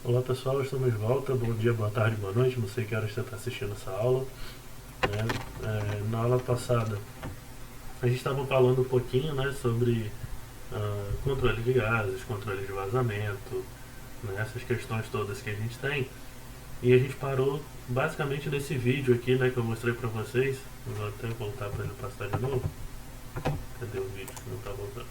Olá pessoal, estamos de volta. Bom dia, boa tarde, boa noite. Não sei que horas você está assistindo essa aula. Né? Na aula passada a gente estava falando um pouquinho, né, sobre controle de gases, controle de vazamento, né, essas questões todas que a gente tem. E a gente parou basicamente nesse vídeo aqui, né, que eu mostrei para vocês. Vou até voltar para ele passar de novo. Cadê o vídeo que não está voltando?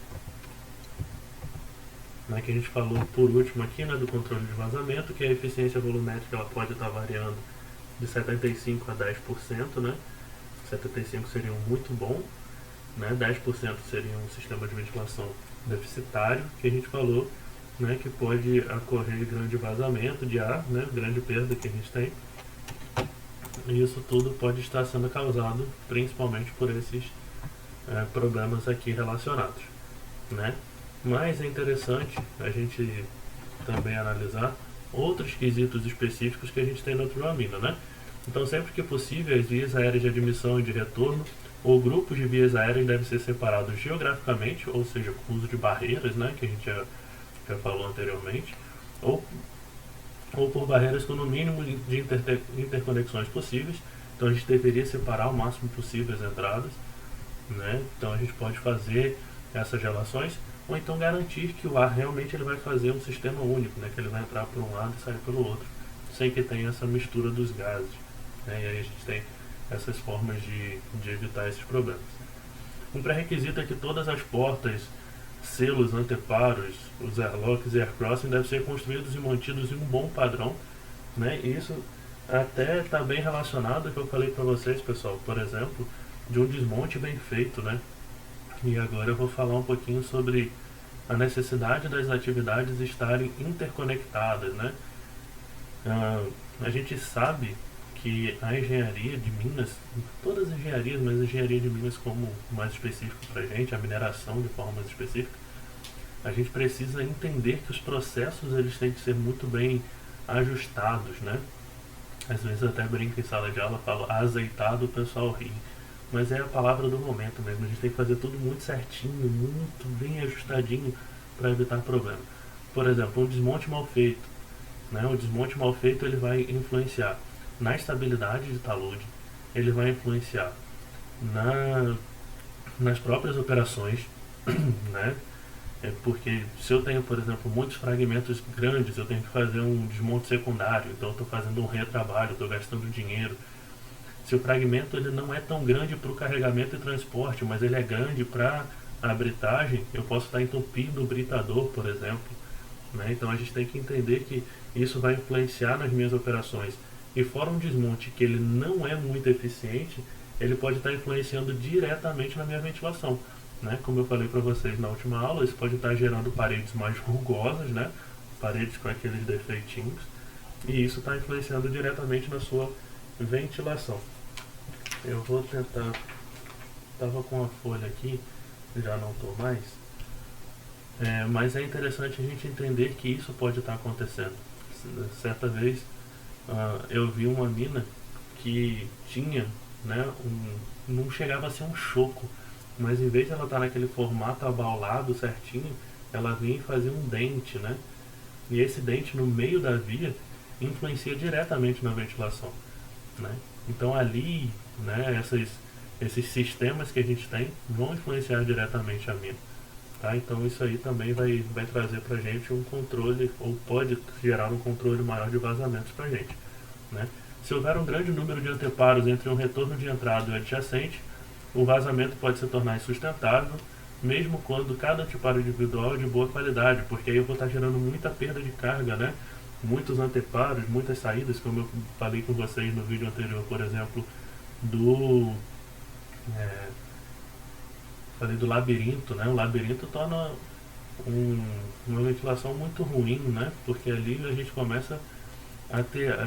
Né, que a gente falou por último aqui, né, do controle de vazamento, que a eficiência volumétrica ela pode estar variando de 75% a 10%, né? 75% seria um muito bom, né? 10% seria um sistema de ventilação deficitário, que a gente falou, né, que pode ocorrer grande vazamento de ar, né, grande perda que a gente tem. E isso tudo pode estar sendo causado principalmente por esses problemas aqui relacionados, né? Mas é interessante a gente também analisar outros quesitos específicos que a gente tem no Truamina, né? Então, sempre que possível, as vias aéreas de admissão e de retorno ou grupos de vias aéreas devem ser separados geograficamente, ou seja, com o uso de barreiras, né, que a gente já falou anteriormente, ou, ou por barreiras com no mínimo de interconexões possíveis. Então, a gente deveria separar o máximo possível as entradas, né? Então, a gente pode fazer essas relações, ou então garantir que o ar realmente ele vai fazer um sistema único, né, que ele vai entrar por um lado e sair pelo outro, sem que tenha essa mistura dos gases. Né? E aí a gente tem essas formas de evitar esses problemas. Um pré-requisito é que todas as portas, selos, anteparos, os airlocks e aircrossing devem ser construídos e mantidos em um bom padrão. Né? E isso até está bem relacionado ao que eu falei para vocês, pessoal, por exemplo, de um desmonte bem feito. Né? E agora eu vou falar um pouquinho sobre a necessidade das atividades estarem interconectadas. Né? A gente sabe que a engenharia de minas, todas as engenharias, mas a engenharia de minas como mais específico para a gente, a mineração de forma mais específica, a gente precisa entender que os processos eles têm que ser muito bem ajustados, né? Às vezes eu até brinco em sala de aula, falo azeitado, o pessoal ri. Mas é a palavra do momento mesmo, a gente tem que fazer tudo muito certinho, muito bem ajustadinho para evitar problema. Por exemplo, um desmonte mal feito, né? O desmonte mal feito ele vai influenciar na estabilidade de talude, ele vai influenciar na, nas próprias operações, né? Porque se eu tenho, por exemplo, muitos fragmentos grandes, eu tenho que fazer um desmonte secundário, então eu estou fazendo um retrabalho, estou gastando dinheiro. Se o fragmento ele não é tão grande para o carregamento e transporte, mas ele é grande para a britagem, eu posso estar entupindo o britador, por exemplo. Né? Então a gente tem que entender que isso vai influenciar nas minhas operações. E fora um desmonte que ele não é muito eficiente, ele pode estar influenciando diretamente na minha ventilação. Né? Como eu falei para vocês na última aula, isso pode estar gerando paredes mais rugosas, né? Paredes com aqueles defeitinhos, e isso está influenciando diretamente na sua ventilação. Eu vou tentar. Estava com a folha aqui, já não estou mais. Mas é interessante a gente entender que isso pode estar acontecendo. Certa vez eu vi uma mina que tinha, né, não chegava a ser um choco, mas em vez de ela estar naquele formato abaulado certinho, ela vinha e fazia um dente, né? E esse dente no meio da via influencia diretamente na ventilação. Né? Então ali, né, esses sistemas que a gente tem vão influenciar diretamente a mina. Tá? Então isso aí também vai trazer para a gente um controle, ou pode gerar um controle maior de vazamentos para a gente. Né? Se houver um grande número de anteparos entre um retorno de entrada e o adjacente, o vazamento pode se tornar insustentável, mesmo quando cada anteparo individual é de boa qualidade, porque aí eu vou estar gerando muita perda de carga, né? Muitos anteparos, muitas saídas, como eu falei com vocês no vídeo anterior, por exemplo, do é, falei do labirinto, né? O labirinto torna uma ventilação muito ruim, né? Porque ali a gente começa a ter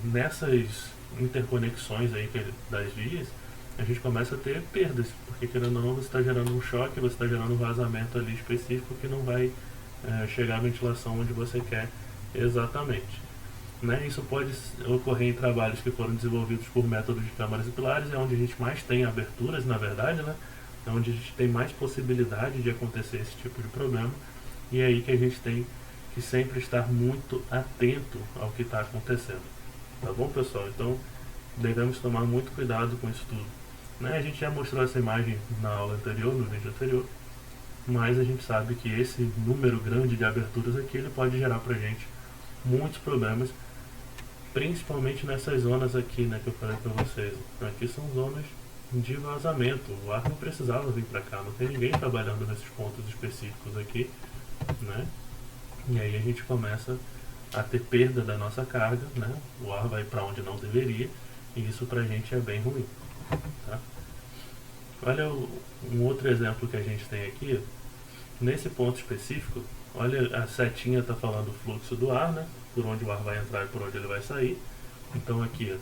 nessas interconexões aí das vias, a gente começa a ter perdas, porque querendo ou não você está gerando um choque, você está gerando um vazamento ali específico que não vai chegar à ventilação onde você quer exatamente. Né? Isso pode ocorrer em trabalhos que foram desenvolvidos por métodos de câmaras e pilares, é onde a gente mais tem aberturas, na verdade, né? É onde a gente tem mais possibilidade de acontecer esse tipo de problema, e é aí que a gente tem que sempre estar muito atento ao que está acontecendo. Tá bom, pessoal? Então, devemos tomar muito cuidado com isso tudo. Né? A gente já mostrou essa imagem na aula anterior, no vídeo anterior, mas a gente sabe que esse número grande de aberturas aqui, ele pode gerar pra gente muitos problemas, principalmente nessas zonas aqui, né, que eu falei pra vocês. Aqui são zonas de vazamento, o ar não precisava vir pra cá, não tem ninguém trabalhando nesses pontos específicos aqui, né? E aí a gente começa a ter perda da nossa carga, né? O ar vai para onde não deveria, e isso pra gente é bem ruim, tá? Olha um outro exemplo que a gente tem aqui, nesse ponto específico, olha, a setinha está falando o fluxo do ar, né? Por onde o ar vai entrar e por onde ele vai sair. Então aqui,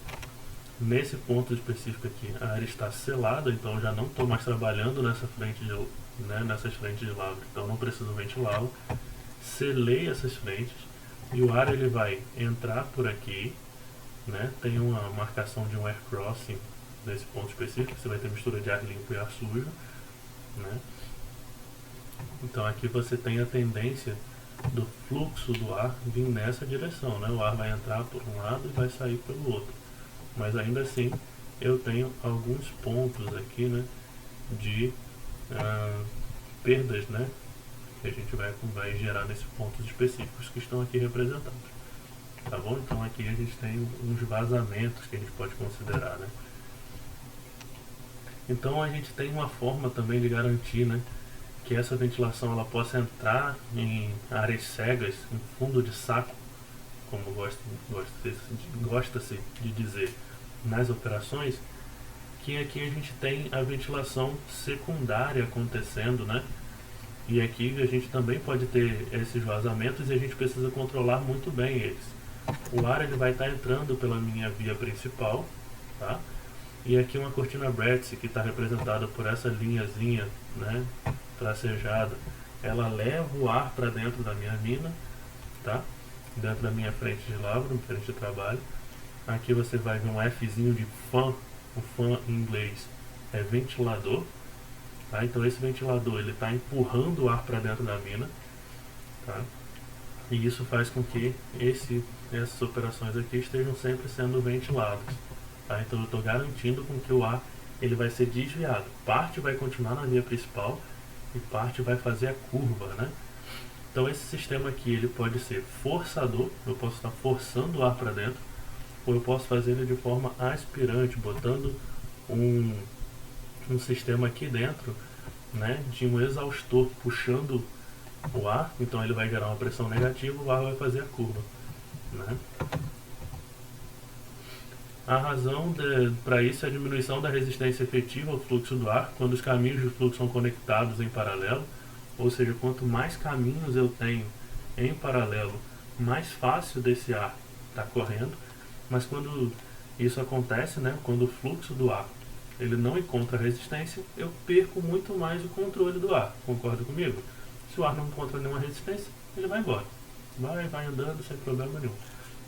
nesse ponto específico aqui, a área está selada, então eu já não estou mais trabalhando nessas frentes de lavra, então não preciso ventilá-lo. Selei essas frentes e o ar ele vai entrar por aqui, né? Tem uma marcação de um air crossing nesse ponto específico, você vai ter mistura de ar limpo e ar sujo, né? Então aqui você tem a tendência do fluxo do ar vir nessa direção, né? O ar vai entrar por um lado e vai sair pelo outro, mas ainda assim eu tenho alguns pontos aqui, né, de perdas, né, que a gente vai gerar nesses pontos específicos que estão aqui representados, tá bom? Então aqui a gente tem uns vazamentos que a gente pode considerar, né? Então a gente tem uma forma também de garantir, né, que essa ventilação ela possa entrar em áreas cegas, em fundo de saco, como gosta-se de dizer nas operações, que aqui a gente tem a ventilação secundária acontecendo, né? E aqui a gente também pode ter esses vazamentos e a gente precisa controlar muito bem eles. O ar ele vai estar entrando pela minha via principal, tá? E aqui uma cortina Bretz que está representada por essa linhazinha, né, tracejada, ela leva o ar para dentro da minha mina, tá? Dentro da minha frente de lavra, frente de trabalho. Aqui você vai ver um Fzinho de fan, o fan em inglês é ventilador, tá? Então esse ventilador ele está empurrando o ar para dentro da mina, tá? E isso faz com que essas operações aqui estejam sempre sendo ventiladas, tá? Então eu estou garantindo com que o ar ele vai ser desviado, parte vai continuar na via principal e parte vai fazer a curva, né? Então esse sistema aqui ele pode ser forçador, eu posso estar forçando o ar para dentro, ou eu posso fazer ele de forma aspirante, botando um sistema aqui dentro, né, de um exaustor puxando o ar, então ele vai gerar uma pressão negativa, o ar vai fazer a curva, né? A razão para isso é a diminuição da resistência efetiva ao fluxo do ar quando os caminhos de fluxo são conectados em paralelo, ou seja, quanto mais caminhos eu tenho em paralelo, mais fácil desse ar está correndo, mas quando isso acontece, né, quando o fluxo do ar ele não encontra resistência, eu perco muito mais o controle do ar, concorda comigo? Se o ar não encontra nenhuma resistência, ele vai embora, vai andando sem problema nenhum.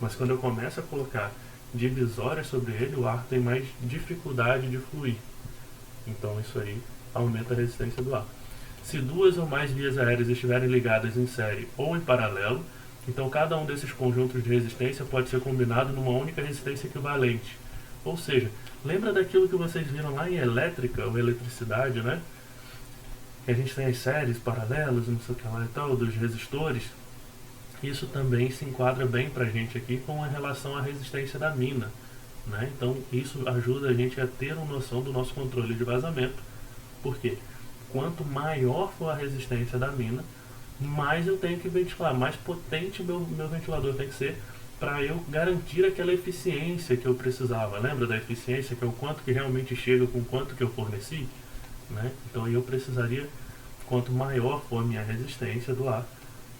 Mas quando eu começo a colocar divisórias sobre ele, o ar tem mais dificuldade de fluir, então isso aí aumenta a resistência do ar. Se duas ou mais vias aéreas estiverem ligadas em série ou em paralelo, então cada um desses conjuntos de resistência pode ser combinado numa única resistência equivalente. Ou seja, lembra daquilo que vocês viram lá em elétrica ou eletricidade, né? Que a gente tem as séries paralelas, não sei o que lá e tal, dos resistores. Isso também se enquadra bem pra gente aqui com a relação à resistência da mina, né? Então isso ajuda a gente a ter uma noção do nosso controle de vazamento. Por quê? Quanto maior for a resistência da mina, mais eu tenho que ventilar, mais potente meu ventilador tem que ser para eu garantir aquela eficiência que eu precisava. Lembra da eficiência, que é o quanto que realmente chega com o quanto que eu forneci? Né? Então eu precisaria, quanto maior for a minha resistência do ar,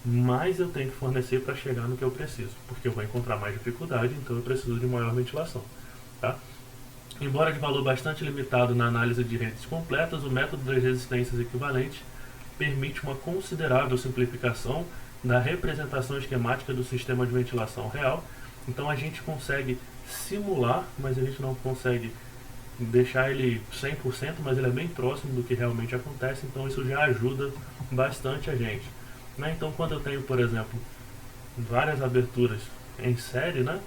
mais eu tenho que fornecer para chegar no que eu preciso, porque eu vou encontrar mais dificuldade, então eu preciso de maior ventilação. Tá? Embora de valor bastante limitado na análise de redes completas, o método das resistências equivalentes permite uma considerável simplificação da representação esquemática do sistema de ventilação real. Então a gente consegue simular, mas a gente não consegue deixar ele 100%, mas ele é bem próximo do que realmente acontece, então isso já ajuda bastante a gente. Né? Então quando eu tenho, por exemplo, várias aberturas em série, né?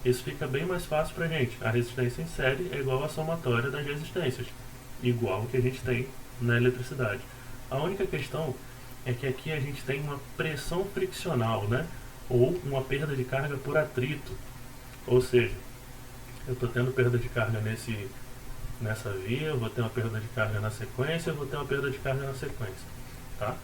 Isso fica bem mais fácil pra gente. A resistência em série é igual à somatória das resistências, igual que a gente tem na eletricidade. A única questão é que aqui a gente tem uma pressão friccional, né? Ou uma perda de carga por atrito. Ou seja, eu estou tendo perda de carga nessa via, eu vou ter uma perda de carga na sequência, eu vou ter uma perda de carga na sequência, tá?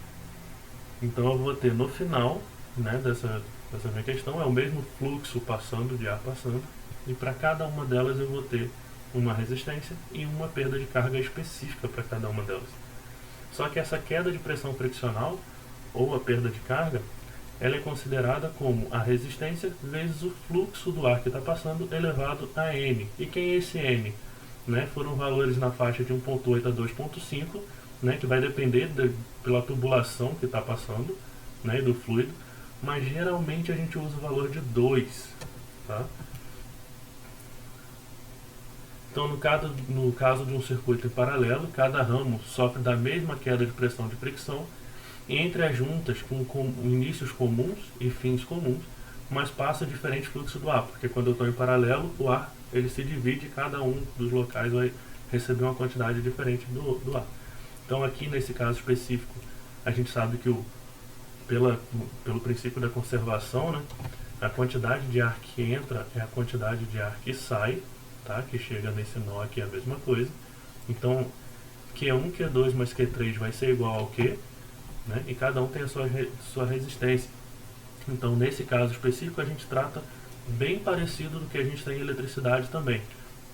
Então eu vou ter no final, né, dessa minha questão, é o mesmo fluxo passando, de ar passando, e para cada uma delas eu vou ter uma resistência e uma perda de carga específica para cada uma delas. Só que essa queda de pressão friccional, ou a perda de carga, ela é considerada como a resistência vezes o fluxo do ar que está passando elevado a N. E quem é esse N? Né? Foram valores na faixa de 1.8 a 2.5, né? Que vai depender pela tubulação que está passando, né? Do fluido, mas geralmente a gente usa o valor de 2. Tá? Então, no caso de um circuito em paralelo, cada ramo sofre da mesma queda de pressão de fricção entre as juntas com inícios comuns e fins comuns, mas passa diferente fluxo do ar, porque quando eu estou em paralelo, o ar ele se divide, cada um dos locais vai receber uma quantidade diferente do ar. Então aqui nesse caso específico, a gente sabe que pelo princípio da conservação, né, a quantidade de ar que entra é a quantidade de ar que sai, tá? Que chega nesse nó aqui é a mesma coisa. Então Q1, Q2 mais Q3 vai ser igual ao Q, né? E cada um tem a sua resistência. Então nesse caso específico a gente trata bem parecido do que a gente tem em eletricidade também,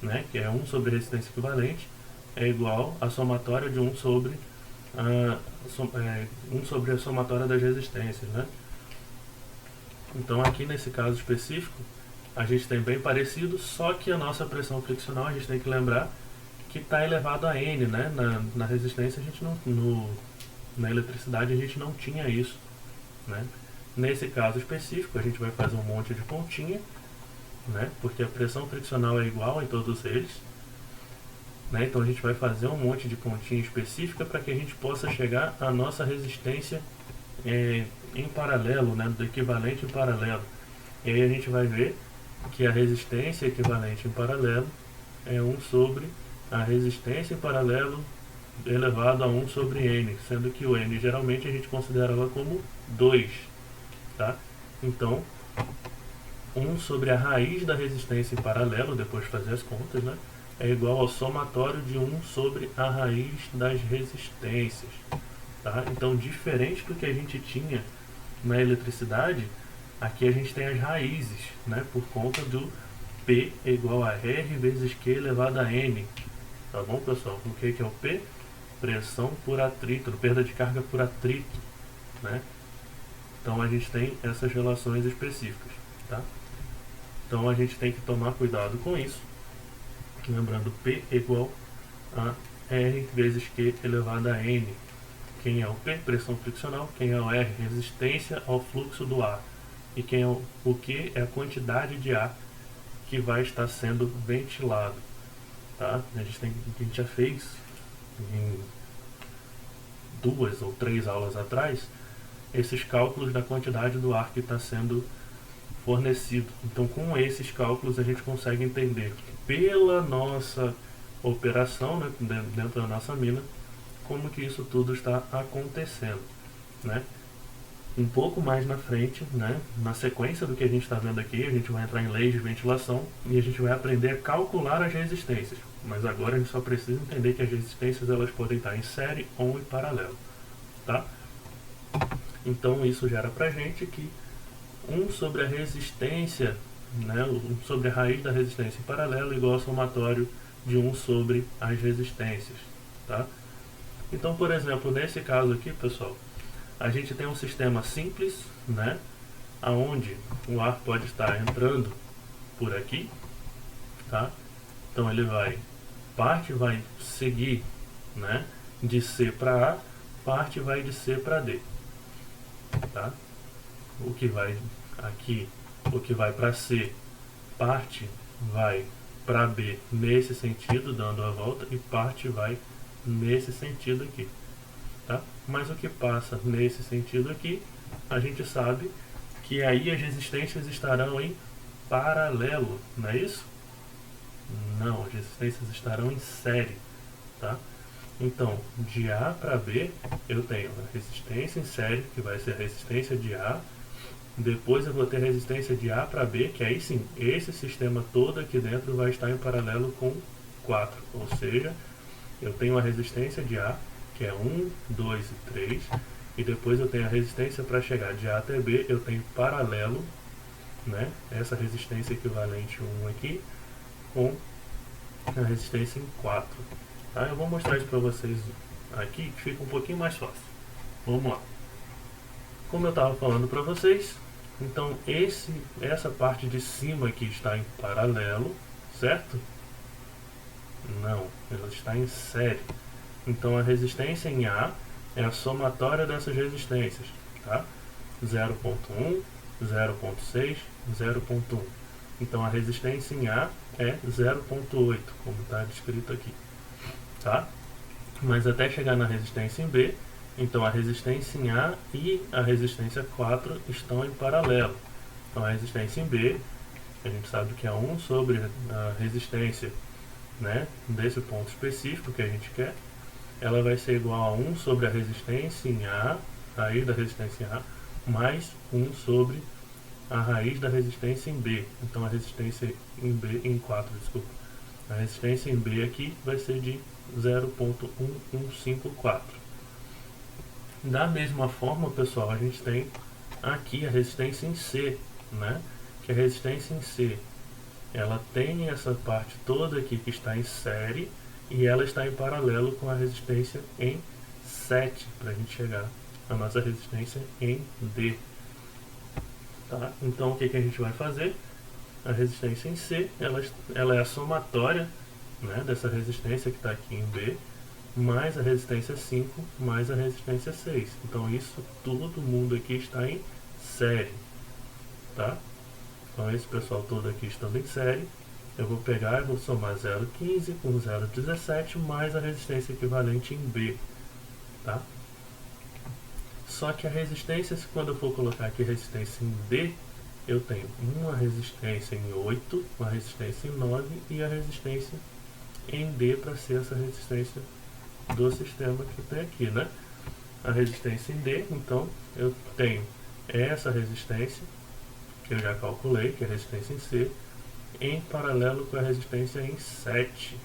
né? Que é 1 sobre resistência equivalente é igual a somatória de 1 sobre a somatória das resistências, né? Então aqui nesse caso específico a gente tem bem parecido, só que a nossa pressão friccional a gente tem que lembrar que está elevado a N, né? Na resistência a gente não, na eletricidade a gente não tinha isso, né? Nesse caso específico a gente vai fazer um monte de pontinha, né? Porque a pressão friccional é igual em todos eles, né? Então a gente vai fazer um monte de pontinha específica para que a gente possa chegar à nossa resistência em paralelo, né? Do equivalente em paralelo. E aí a gente vai ver que a resistência equivalente em paralelo é 1 sobre a resistência em paralelo elevado a 1 sobre N, sendo que o N geralmente a gente considera ela como 2, tá? Então 1 sobre a raiz da resistência em paralelo, depois de fazer as contas, né, é igual ao somatório de 1 sobre a raiz das resistências, tá? Então, diferente do que a gente tinha na eletricidade, aqui a gente tem as raízes, né, por conta do P é igual a R vezes Q elevado a N. Tá bom, pessoal? O que é o P? Pressão por atrito, perda de carga por atrito, né? Então a gente tem essas relações específicas, tá? Então a gente tem que tomar cuidado com isso, lembrando P é igual a R vezes Q elevado a N. Quem é o P? Pressão friccional. Quem é o R? Resistência ao fluxo do ar. E quem é o Q? É a quantidade de ar que vai estar sendo ventilado, tá? A gente já fez em 2 ou 3 aulas atrás esses cálculos da quantidade do ar que está sendo fornecido. Então com esses cálculos a gente consegue entender pela nossa operação, né, dentro da nossa mina, como que isso tudo está acontecendo, né? Um pouco mais na frente, né, na sequência do que a gente está vendo aqui, a gente vai entrar em leis de ventilação e a gente vai aprender a calcular as resistências. Mas agora a gente só precisa entender que as resistências elas podem estar em série ou em paralelo, tá? Então isso gera pra gente que 1 sobre a resistência, né, 1 sobre a raiz da resistência em paralelo igual ao somatório de 1 sobre as resistências, tá? Então, por exemplo, nesse caso aqui, pessoal, a gente tem um sistema simples, né, aonde o ar pode estar entrando por aqui, tá? Então ele parte vai seguir, né, de C para A, parte vai de C para D, tá? O que vai aqui, o que vai para C, parte vai para B nesse sentido, dando a volta, e parte vai nesse sentido aqui, tá? Mas o que passa nesse sentido aqui, a gente sabe que aí as resistências estarão em paralelo, não é isso? Não, as resistências estarão em série, tá? Então, de A para B, eu tenho a resistência em série, que vai ser a resistência de A. Depois eu vou ter a resistência de A para B, que aí sim, esse sistema todo aqui dentro vai estar em paralelo com 4. Ou seja, eu tenho a resistência de A, que é 1, 2 e 3. E depois eu tenho a resistência para chegar de A até B, eu tenho paralelo, né? Essa resistência equivalente 1 aqui, com a resistência em 4. Tá? Eu vou mostrar isso para vocês aqui, que fica um pouquinho mais fácil. Vamos lá. Como eu estava falando para vocês, então essa parte de cima aqui está em paralelo, certo? Não, ela está em série. Então a resistência em A é a somatória dessas resistências, tá? 0.1, 0.6, 0.1. Então a resistência em A é 0.8, como está descrito aqui, tá? Mas até chegar na resistência em B, então a resistência em A e a resistência 4 estão em paralelo. Então a resistência em B, a gente sabe que é 1 sobre a resistência, né, desse ponto específico que a gente quer, ela vai ser igual a 1 sobre a resistência em A, raiz da resistência em A, mais 1 sobre a raiz da resistência em B. Então a resistência em B, em 4, desculpa. A resistência em B aqui vai ser de 0.1154. Da mesma forma, pessoal, a gente tem aqui a resistência em C, né? Que a resistência em C, ela tem essa parte toda aqui que está em série e ela está em paralelo com a resistência em 7, para a gente chegar à nossa resistência em D. Tá? Então o que a gente vai fazer? A resistência em C, ela é a somatória, né, dessa resistência que está aqui em B, mais a resistência 5, mais a resistência 6. Então isso, todo mundo aqui está em série. Tá? Então esse pessoal todo aqui estando em série, eu vou pegar e vou somar 0,15 com 0,17 mais a resistência equivalente em B. Tá? Só que a resistência, quando eu for colocar aqui a resistência em D, eu tenho uma resistência em 8, uma resistência em 9 e a resistência em D para ser essa resistência do sistema que tem aqui, né? A resistência em D, então eu tenho essa resistência, que eu já calculei, que é a resistência em C, em paralelo com a resistência em 7.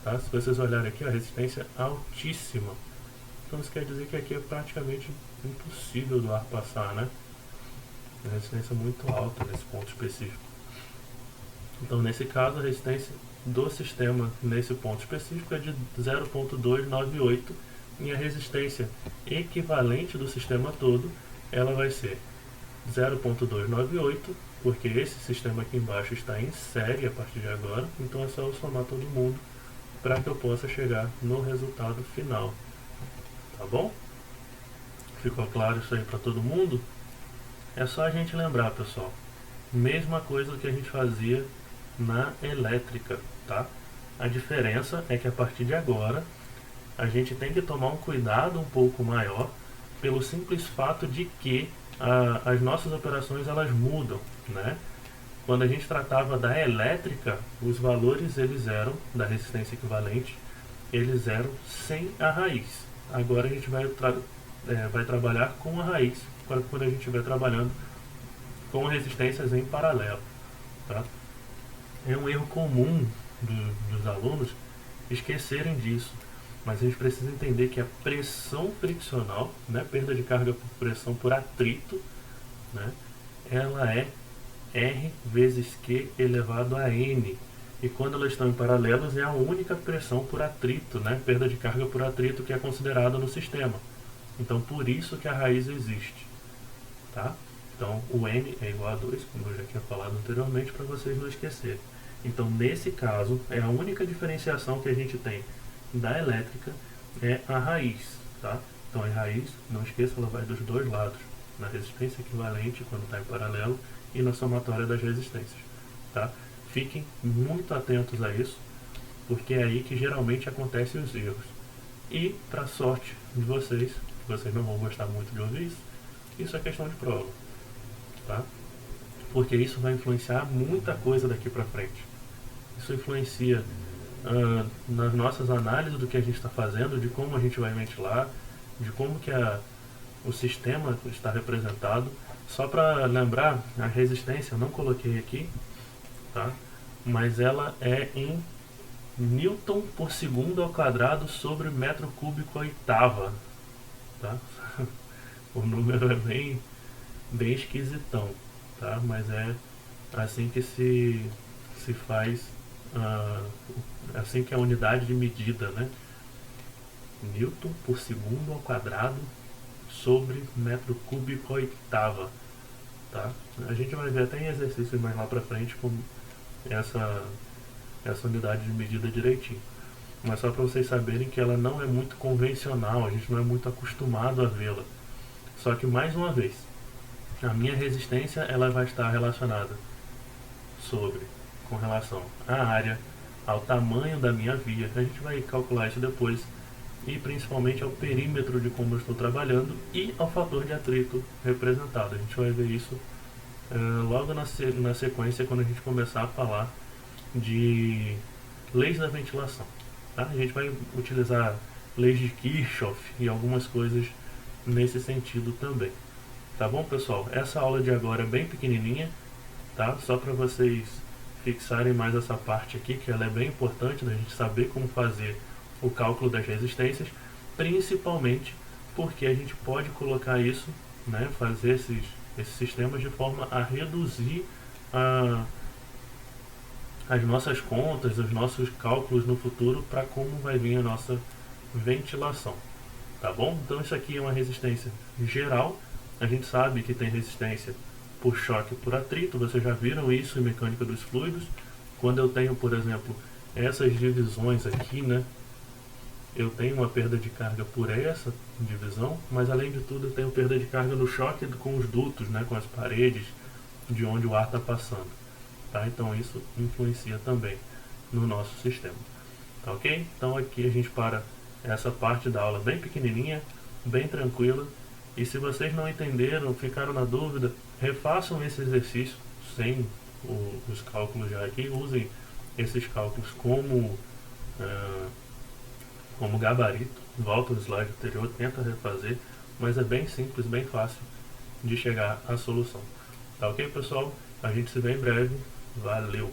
Tá? Se vocês olharem aqui, a resistência altíssima. Então isso quer dizer que aqui é praticamente impossível do ar passar, né? A resistência muito alta nesse ponto específico. Então nesse caso a resistência do sistema nesse ponto específico é de 0.298 e a resistência equivalente do sistema todo, ela vai ser 0.298, porque esse sistema aqui embaixo está em série a partir de agora, então é só eu somar todo mundo para que eu possa chegar no resultado final. Tá bom? Ficou claro isso aí para todo mundo? É só a gente lembrar, pessoal. Mesma coisa que a gente fazia na elétrica, tá? A diferença é que a partir de agora a gente tem que tomar um cuidado um pouco maior pelo simples fato de que as nossas operações elas mudam, né? Quando a gente tratava da elétrica, os valores eles eram da resistência equivalente, eles eram sem a raiz. Agora a gente vai trabalhar com a raiz quando a gente estiver trabalhando com resistências em paralelo, tá? É um erro comum dos alunos esquecerem disso, mas a gente precisa entender que a pressão friccional, né, perda de carga por pressão por atrito, né, ela é R vezes Q elevado a N. E quando elas estão em paralelos é a única pressão por atrito, né, perda de carga por atrito que é considerada no sistema. Então por isso que a raiz existe. Tá? Então o N é igual a 2, como eu já tinha falado anteriormente, para vocês não esquecerem. Então nesse caso, é a única diferenciação que a gente tem da elétrica é a raiz. Tá? Então a raiz, não esqueça, ela vai dos dois lados, na resistência equivalente quando está em paralelo e na somatória das resistências. Tá? Fiquem muito atentos a isso, porque é aí que geralmente acontecem os erros. E, para sorte de vocês não vão gostar muito de ouvir isso, isso é questão de prova. tá? Porque isso vai influenciar muita coisa daqui para frente. Isso influencia nas nossas análises do que a gente está fazendo, de como a gente vai ventilar, de como que o sistema está representado. Só para lembrar, a resistência eu não coloquei aqui, tá? Mas ela é em Newton por segundo ao quadrado sobre metro cúbico a oitava, tá? O número é bem esquisitão, tá? Mas é assim que se faz, assim que é a unidade de medida, né? Newton por segundo ao quadrado sobre metro cúbico a oitava, tá? A gente vai ver até em exercícios mais lá pra frente como essa unidade de medida direitinho. Mas só para vocês saberem que ela não é muito convencional, a gente não é muito acostumado a vê-la. Só que mais uma vez, a minha resistência ela vai estar relacionada com relação à área, ao tamanho da minha via, a gente vai calcular isso depois, e principalmente ao perímetro de como eu estou trabalhando e ao fator de atrito representado. A gente vai ver isso logo na sequência, quando a gente começar a falar de leis da ventilação. Tá? A gente vai utilizar leis de Kirchhoff e algumas coisas nesse sentido também. Tá bom, pessoal? Essa aula de agora é bem pequenininha, tá? Só para vocês fixarem mais essa parte aqui, que ela é bem importante da gente saber como fazer o cálculo das resistências, principalmente porque a gente pode colocar isso, né, fazer esses sistemas de forma a reduzir as nossas contas, os nossos cálculos no futuro para como vai vir a nossa ventilação, tá bom? Então isso aqui é uma resistência geral, a gente sabe que tem resistência por choque e por atrito, vocês já viram isso em mecânica dos fluidos, quando eu tenho, por exemplo, essas divisões aqui, né, eu tenho uma perda de carga por essa divisão, mas além de tudo eu tenho perda de carga no choque com os dutos, né, com as paredes de onde o ar está passando. Tá? Então isso influencia também no nosso sistema. Tá ok? Então aqui a gente para essa parte da aula bem pequenininha, bem tranquila. E se vocês não entenderam, ficaram na dúvida, refaçam esse exercício sem os cálculos já aqui. Usem esses cálculos como gabarito. Volta ao slide anterior, tenta refazer. Mas é bem simples, bem fácil de chegar à solução. Tá ok, pessoal? A gente se vê em breve. Valeu!